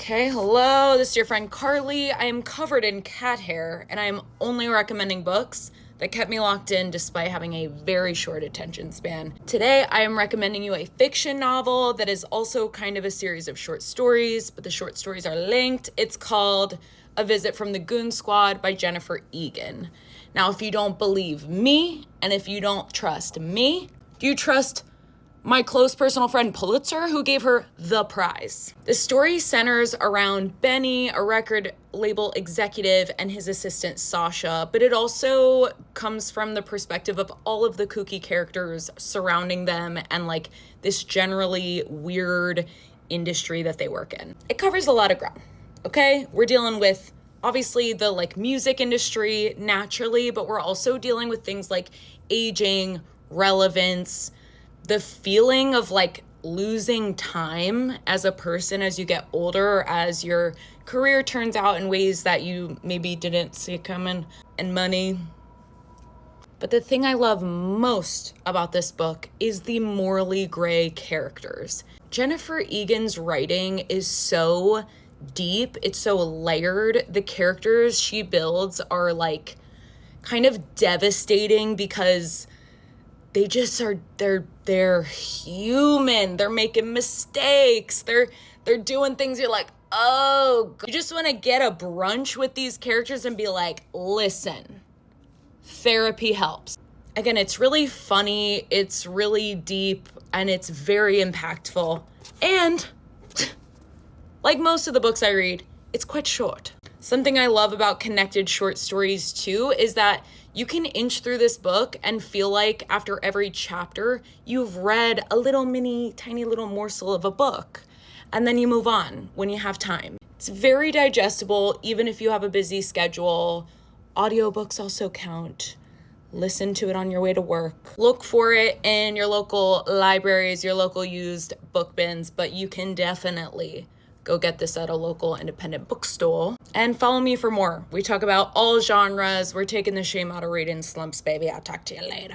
Okay, hello, this is your friend Carly. I am covered in cat hair, and I am only recommending books that kept me locked in despite having a very short attention span. Today, I am recommending you a fiction novel that is also kind of a series of short stories, but the short stories are linked. It's called A Visit from the Goon Squad by Jennifer Egan. Now, if you don't believe me, and if you don't trust me, do you trust my close personal friend Pulitzer, who gave her the prize? The story centers around Benny, a record label executive, and his assistant Sasha, but it also comes from the perspective of all of the kooky characters surrounding them and like this generally weird industry that they work in. It covers a lot of ground, okay? We're dealing with obviously the like music industry naturally, but we're also dealing with things like aging, relevance, the feeling of like losing time as a person as you get older, as your career turns out in ways that you maybe didn't see coming, and money. But the thing I love most about this book is the morally gray characters. Jennifer Egan's writing is so deep, it's so layered. The characters she builds are like kind of devastating because they just are, they're human. They're making mistakes. They're doing things you're like, oh, you just want to get a brunch with these characters and be like, listen, therapy helps. Again, it's really funny, it's really deep, and it's very impactful. And like most of the books I read, it's quite short. Something I love about connected short stories too is that you can inch through this book and feel like after every chapter, you've read a little tiny little morsel of a book. And then you move on when you have time. It's very digestible, even if you have a busy schedule. Audiobooks also count. Listen to it on your way to work. Look for it in your local libraries, your local used book bins, but you can definitely go get this at a local independent bookstore. And follow me for more. We talk about all genres. We're taking the shame out of reading slumps, baby. I'll talk to you later.